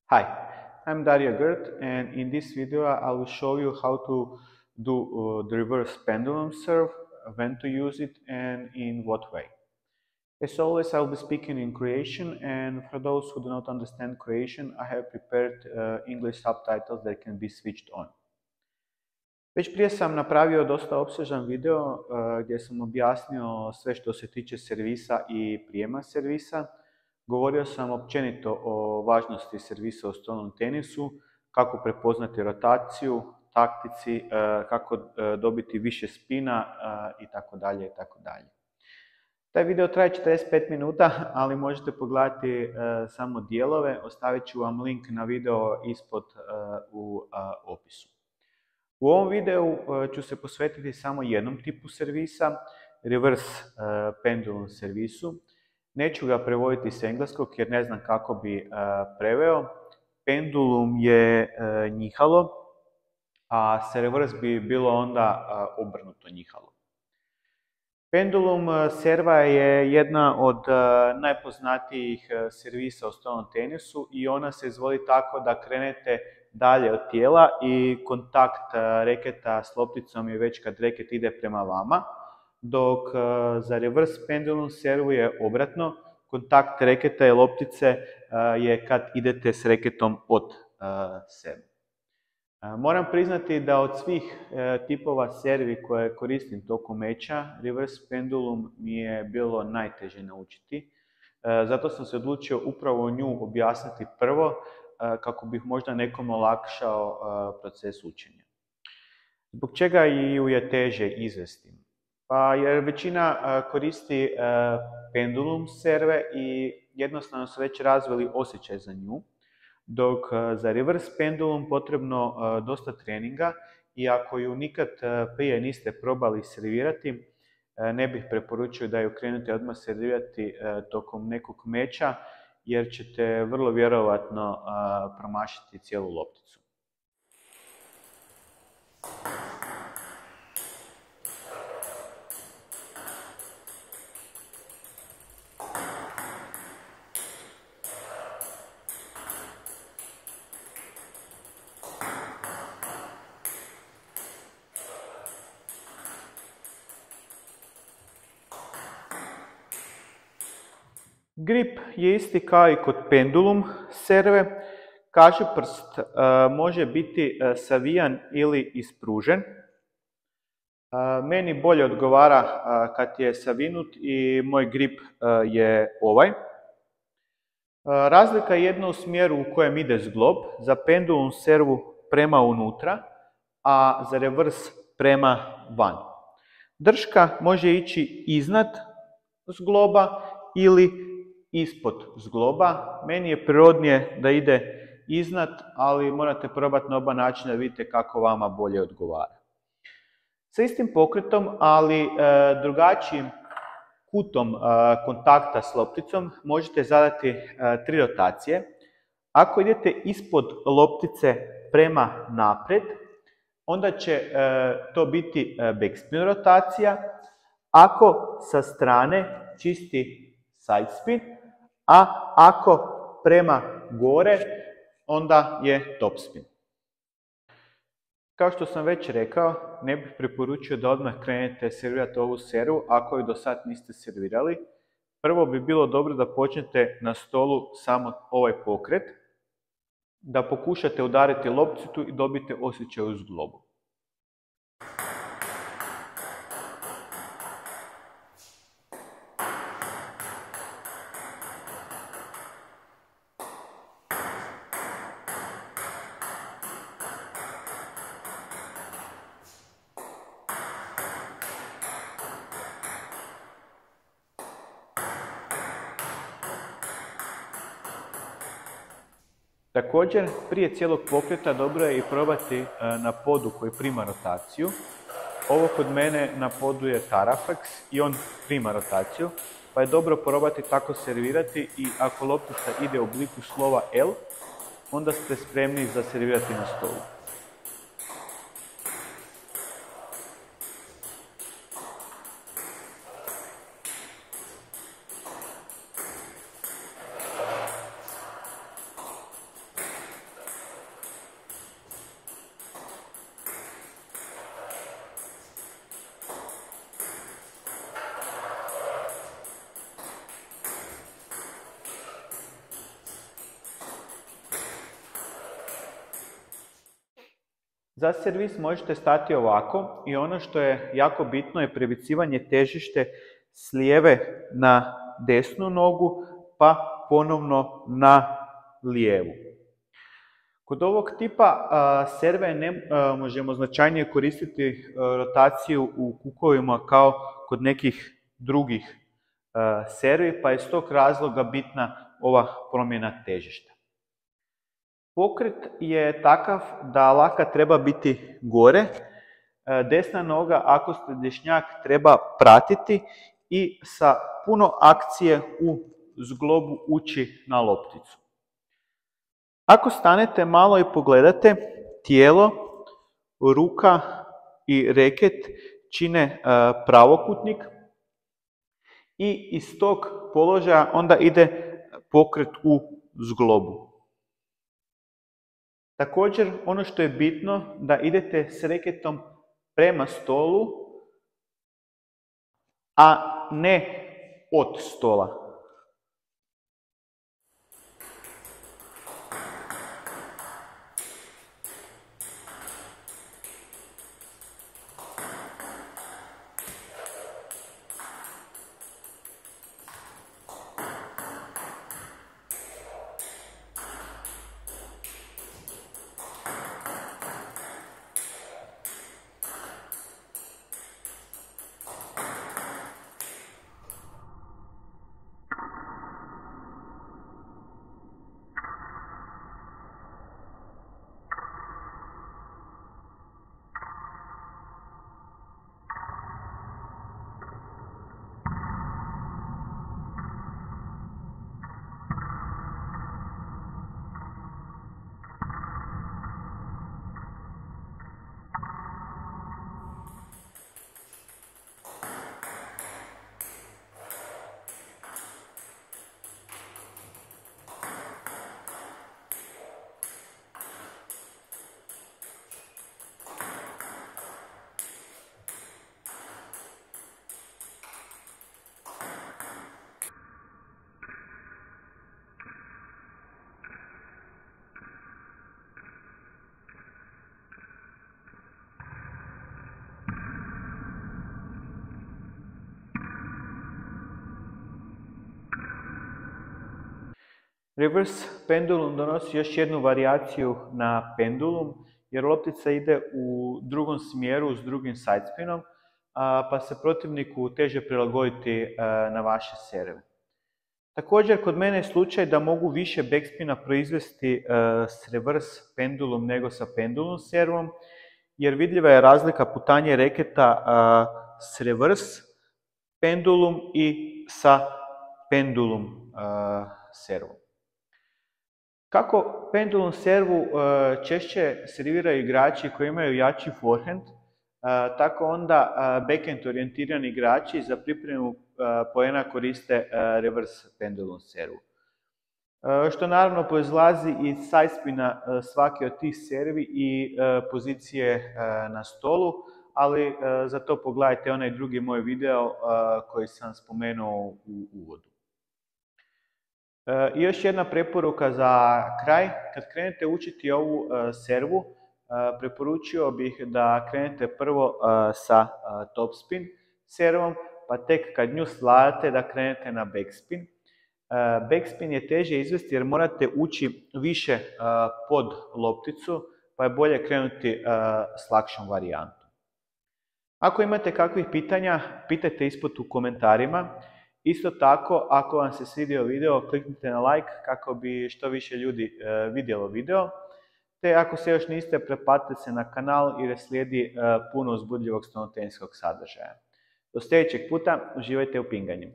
Hi, I'm Dario Gert, and in this video I will show you how to do the reverse pendulum serve, when to use it and in what way. As always, I'll be speaking in Croatian, and for those who do not understand Croatian, I have prepared English subtitles that can be switched on. Već prije sam napravio dosta opsežan video gdje sam objasnio sve što se tiče servisa i prijema servisa. Govorio sam općenito o važnosti servisa u stolnom tenisu, kako prepoznati rotaciju, taktici, kako dobiti više spina itd. itd. Taj video traje 45 minuta, ali možete pogledati samo dijelove. Ostavit ću vam link na video ispod u opisu. U ovom videu ću se posvetiti samo jednom tipu servisa, reverse pendulum servisu. Neću ga prevoditi s engleskog jer ne znam kako bi preveo. Pendulum je njihalo, a sa reverse bi bilo onda obrnuto njihalo. Pendulum serva je jedna od najpoznatijih servisa u stolnom tenisu i ona se izvodi tako da krenete dalje od tijela i kontakt reketa s lopticom je već kad reket ide prema vama, dok za reverse pendulum servu je obratno, kontakt reketa i loptice je kad idete s reketom od sebe. Moram priznati da od svih tipova servi koje koristim tokom meča, reverse pendulum mi je bilo najteže naučiti. Zato sam se odlučio upravo nju objasniti prvo, kako bih možda nekom olakšao proces učenja. Zbog čega ju je teže izvesti? Pa jer većina koristi pendulum serve i jednostavno su već razvili osjećaj za nju, dok za reverse pendulum potrebno dosta treninga i ako ju nikad prije niste probali servirati, ne bih preporučio da ju krenete odmah servirati tokom nekog meča, jer ćete vrlo vjerojatno promašiti cijelu lopticu. Grip je isti kao i kod pendulum serve. Kažiprst može biti savijan ili ispružen. Meni bolje odgovara kad je savinut i moj grip je ovaj. Razlika je jedna u smjeru u kojem ide zglob, za pendulum servu prema unutra, a za reverse prema van. Drška može ići iznad zgloba ili ispod zgloba. Meni je prirodnije da ide iznad, ali morate probati na oba načina da vidite kako vama bolje odgovara. Sa istim pokretom, ali drugačijim kutom kontakta s lopticom možete zadati 3 rotacije. Ako idete ispod loptice prema naprijed, onda će to biti backspin rotacija. Ako sa strane, čisti side spin, a ako prema gore, onda je top spin. Kao što sam već rekao, ne bih preporučio da odmah krenete servirati ovu servu ako ju do sad niste servirali. Prvo bi bilo dobro da počnete na stolu samo ovaj pokret, da pokušate udariti lopticu i dobite osjećaj u zglobu. Također, prije cijelog pokreta dobro je i probati na podu koji prima rotaciju. Ovo kod mene na podu je Tarafax i on prima rotaciju, pa je dobro probati tako servirati i ako loptica ide u obliku slova L, onda ste spremni za servirati na stolu. Za servis možete stati ovako i ono što je jako bitno je prebacivanje težište s lijeve na desnu nogu pa ponovno na lijevu. Kod ovog tipa serve ne možemo značajnije koristiti rotaciju u kukovima kao kod nekih drugih servi, pa je iz tog razloga bitna ova promjena težišta. Pokret je takav da laka treba biti gore, desna noga ako ste dešnjak treba pratiti i sa puno akcije u zglobu ući na lopticu. Ako stanete malo i pogledate, tijelo, ruka i reket čine pravokutnik i iz tog položaja onda ide pokret u zglobu. Također, ono što je bitno da idete s reketom prema stolu, a ne od stola. Reverse pendulum donosi još jednu varijaciju na pendulum, jer loptica ide u drugom smjeru s drugim sidespinom, pa se protivniku teže prilagoditi na vaše serve. Također, kod mene je slučaj da mogu više backspina proizvesti s reverse pendulum nego sa pendulum servom, jer vidljiva je razlika putanje reketa s reverse pendulum i sa pendulum servom. Kako pendulum servu češće serviraju igrači koji imaju jači forehand, tako onda backhand orijentirani igrači za pripremu poena koriste reverse pendulum servu. Što naravno proizlazi iz sidespina svake od tih servi i pozicije na stolu, ali za to pogledajte onaj drugi moj video koji sam spomenuo u uvodu. I još jedna preporuka za kraj, kad krenete učiti ovu servu, preporučio bih da krenete prvo sa topspin servom, pa tek kad nju svladate da krenete na backspin. Backspin je teže izvesti jer morate ući više pod lopticu, pa je bolje krenuti s lakšom varijantom. Ako imate kakvih pitanja, pitajte ispod u komentarima. Isto tako, ako vam se svidio video, kliknite na like kako bi što više ljudi vidjelo video. Te ako se još niste, pretplatite se na kanal jer slijedi puno uzbudljivog stolnotenisskog sadržaja. Do sljedećeg puta, uživajte u pinganju.